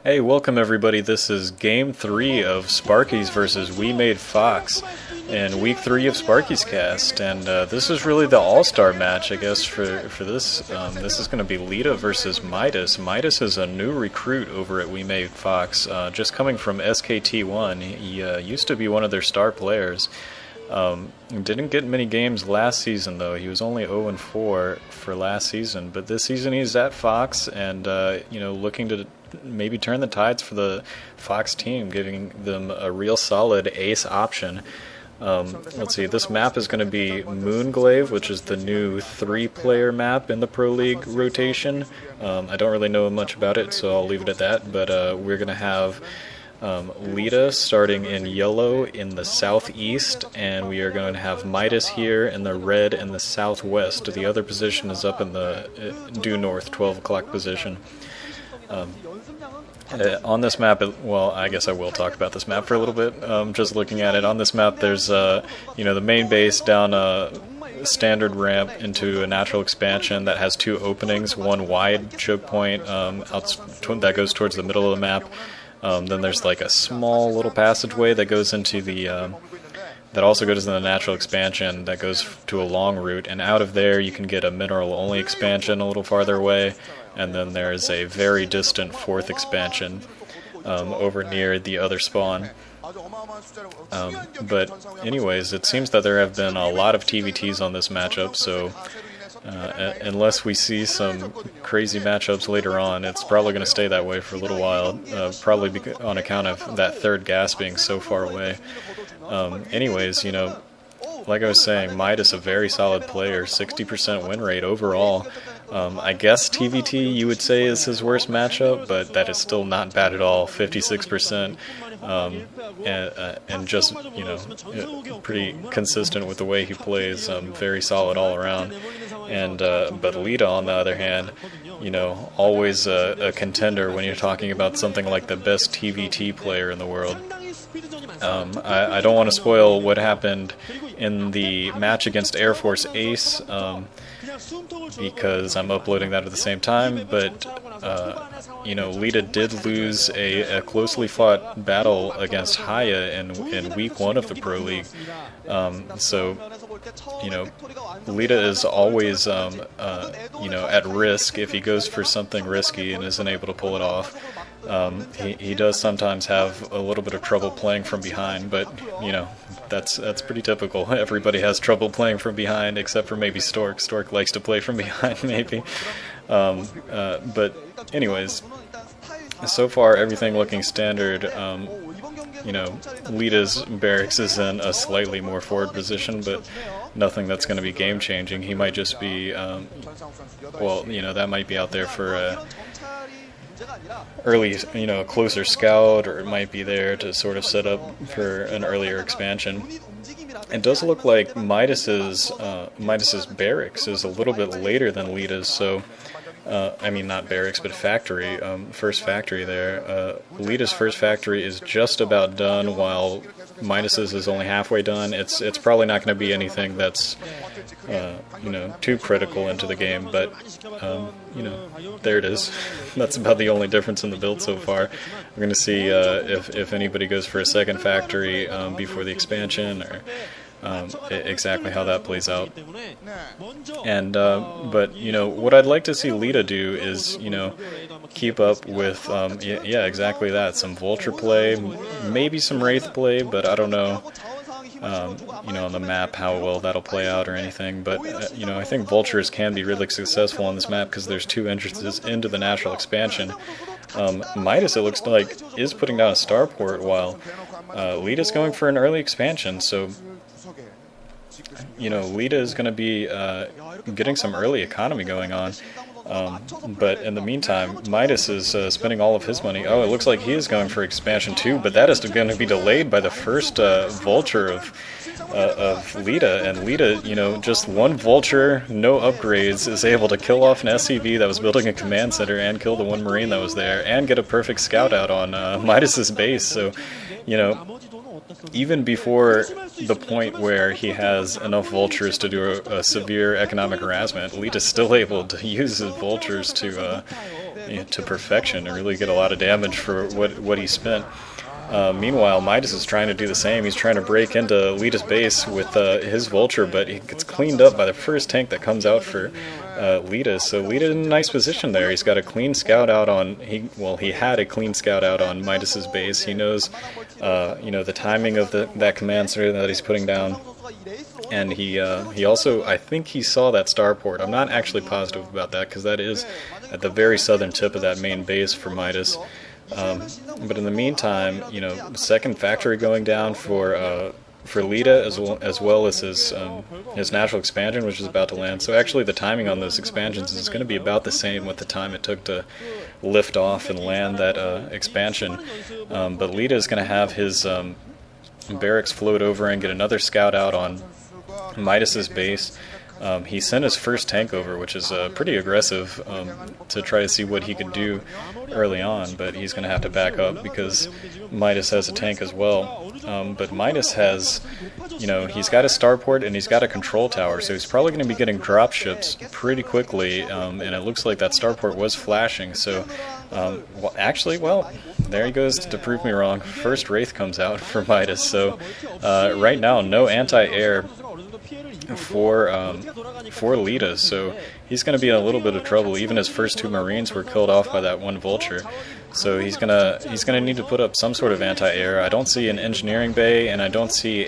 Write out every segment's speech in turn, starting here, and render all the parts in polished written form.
Hey, welcome everybody. This is Game 3 of Sparkyz versus WeMade Fox in Week 3 of Sparkyz Cast, and this is really the all-star match, I guess, for this. This is going to be Leta versus Midas. Midas is a new recruit over at WeMade Fox, just coming from SKT1. He used to be one of their star players. Didn't get many games last season though. He was only 0-4 for last season, but this season he's at Fox and looking to maybe turn the tides for the Fox team, giving them a real solid ace option. Let's see, this map is going to be Moon Glaive, which is the new 3-player map in the Proleague rotation. I don't really know much about it, so I'll leave it at that, but we're going to have Leta starting in yellow in the southeast, and we are going to have Midas here in the red in the southwest. The other position is up in the due north, 12 o'clock position. On this map, well, I guess I will talk about this map for a little bit. Just looking at it, on this map there's the main base down a standard ramp into a natural expansion that has 2 openings, one wide choke point that goes towards the middle of the map. Then there's like a small little passageway that goes into the that also goes into the natural expansion that goes to a long route, and out of there you can get a mineral only expansion a little farther away, and then there is a very distant 4th expansion over near the other spawn. But anyways, it seems that there have been a lot of TVTs on this matchup, so unless we see some crazy matchups later on, it's probably going to stay that way for a little while, probably on account of that 3rd gas being so far away. Anyways, like I was saying, Midas a very solid player, 60% win rate overall. I guess TVT you would say is his worst matchup, but that is still not bad at all, 56%. And just, pretty consistent with the way he plays, very solid all around. And but Leta, on the other hand, always a contender when you're talking about something like the best TVT player in the world. I don't want to spoil what happened in the match against Air Force Ace, because I'm uploading that at the same time, but Leta did lose a closely fought battle against Haya in week 1 of the Pro League. So Leta is always at risk if he goes for something risky and isn't able to pull it off. He does sometimes have a little bit of trouble playing from behind, but that's pretty typical. Everybody has trouble playing from behind except for maybe Stork. Stork likes to play from behind maybe. But anyways, so far everything looking standard. Leta's barracks is in a slightly more forward position, but nothing that's going to be game changing. He might just be that might be out there for early, closer scout, or it might be there to sort of set up for an earlier expansion. It does look like Midas's barracks is a little bit later than Leta's, so I mean not barracks but factory, first factory there. Leta's first factory is just about done, while Midas's is only halfway done. It's probably not going to be anything that's too critical into the game, but there it is. That's about the only difference in the build so far. We're going to see if anybody goes for a second factory before the expansion, or exactly how that plays out. And but what I'd like to see Leta do is keep up with exactly that, some vulture play, maybe some wraith play, but I don't know on the map how well that'll play out or anything. But I think vultures can be really successful on this map because there's 2 entrances into the natural expansion. Midas, it looks like, is putting down a starport, while Leta's going for an early expansion, so Leta is going to be getting some early economy going on. But in the meantime, Midas is spending all of his money. Oh, it looks like he is going for expansion too, but that is going to be delayed by the first vulture of Leta. And Leta, just 1 vulture, no upgrades, is able to kill off an SCV that was building a command center and kill the 1 Marine that was there, and get a perfect scout out on Midas's base. So, even before the point where he has enough vultures to do a severe economic harassment, Leta's still able to use his vultures to to perfection and really get a lot of damage for what he spent. Meanwhile, Midas is trying to do the same. He's trying to break into Leta's base with his Vulture, but he gets cleaned up by the first tank that comes out for Leta. So Leta in a nice position there. He's got a clean scout out on... He had a clean scout out on Midas's base. He knows, the timing of that command center that he's putting down. And he also, I think he saw that starport. I'm not actually positive about that, because that is at the very southern tip of that main base for Midas. But in the meantime, second factory going down for Leta, as well as his natural expansion, which is about to land. So actually the timing on those expansions is going to be about the same with the time it took to lift off and land that expansion. But Leta is going to have his barracks float over and get another scout out on Midas's base. He sent his first tank over, which is pretty aggressive, to try to see what he could do early on, but he's going to have to back up because Midas has a tank as well. But Midas has, he's got a starport and he's got a control tower, so he's probably going to be getting drop ships pretty quickly, and it looks like that starport was flashing, so, there he goes to prove me wrong. First Wraith comes out for Midas, so right now no anti-air for Leta, so he's going to be in a little bit of trouble. Even his first two Marines were killed off by that one Vulture, so he's gonna need to put up some sort of anti-air. I don't see an engineering bay, and I don't see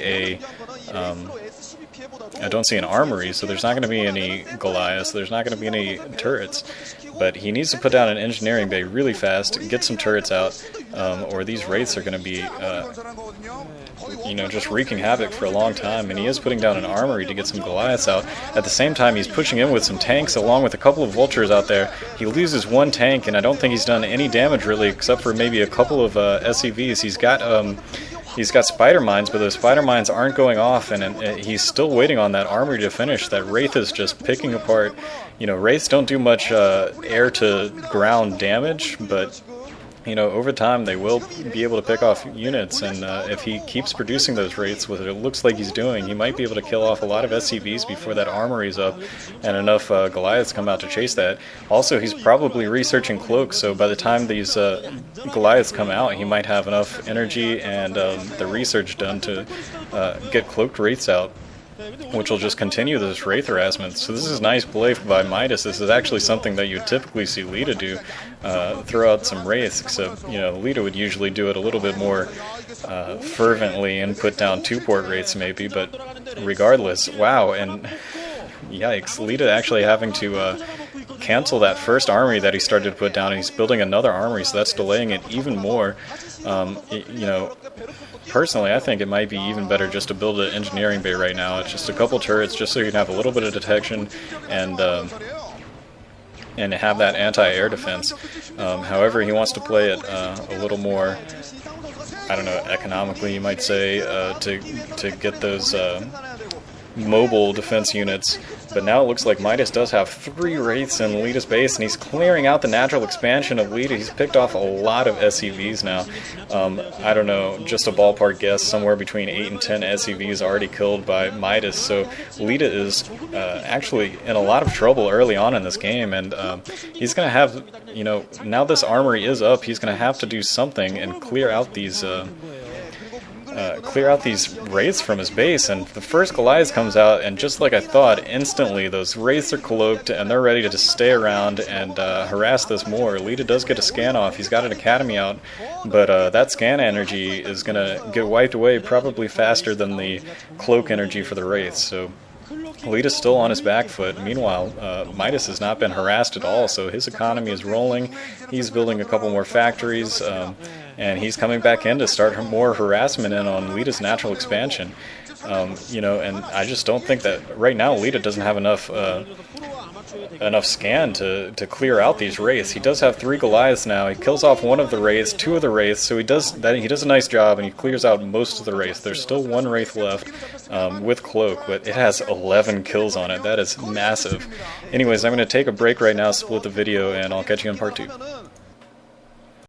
an armory, so there's not going to be any Goliaths, there's not going to be any turrets. But he needs to put down an engineering bay really fast, get some turrets out, or these Wraiths are going to be, just wreaking havoc for a long time. And he is putting down an armory to get some Goliaths out. At the same time, he's pushing in with some tanks along with a couple of Vultures out there. He loses one tank, and I don't think he's done any damage really, except for maybe a couple of SCVs. He's got spider mines, but those spider mines aren't going off, and he's still waiting on that armory to finish. That Wraith is just picking apart. Wraiths don't do much air-to-ground damage, but, over time they will be able to pick off units, and if he keeps producing those Wraiths, what it looks like he's doing, he might be able to kill off a lot of SCVs before that armory's up, and enough Goliaths come out to chase that. Also, he's probably researching cloaks, so by the time these Goliaths come out, he might have enough energy and the research done to get cloaked Wraiths out, which will just continue this Wraith harassment. So this is nice play by Midas. This is actually something that you typically see Leta do, throw out some Wraiths, except, Leta would usually do it a little bit more fervently and put down 2-port Wraiths maybe, but regardless, wow, and yikes, Leta actually having to cancel that first armory that he started to put down, and he's building another armory, so that's delaying it even more. Personally, I think it might be even better just to build an engineering bay right now. It's just a couple turrets, just so you can have a little bit of detection and have that anti-air defense. However, he wants to play it a little more, I don't know, economically, you might say, to get those mobile defense units. But now it looks like Midas does have 3 Wraiths in Leta's base, and he's clearing out the natural expansion of Leta. He's picked off a lot of SCVs now. I don't know, just a ballpark guess, somewhere between 8 and 10 SCVs already killed by Midas. So Leta is actually in a lot of trouble early on in this game, and he's going to have, now this armory is up, he's going to have to do something and clear out these Wraiths from his base. And the first Goliath comes out, and just like I thought, instantly those Wraiths are cloaked and they're ready to just stay around and harass this more. Leta does get a scan off, he's got an academy out, but that scan energy is going to get wiped away probably faster than the cloak energy for the Wraiths, so Leta's still on his back foot. Meanwhile, Midas has not been harassed at all, so his economy is rolling. He's building a couple more factories, and he's coming back in to start more harassment in on Leta's natural expansion. And I just don't think that right now Leta doesn't have enough scan to clear out these Wraiths. He does have 3 Goliaths now. He kills off one of the Wraiths, 2 of the Wraiths, so he does a nice job, and he clears out most of the Wraiths. There's still 1 Wraith left with Cloak, but it has 11 kills on it. That is massive. Anyways, I'm going to take a break right now, split the video, and I'll catch you in part 2.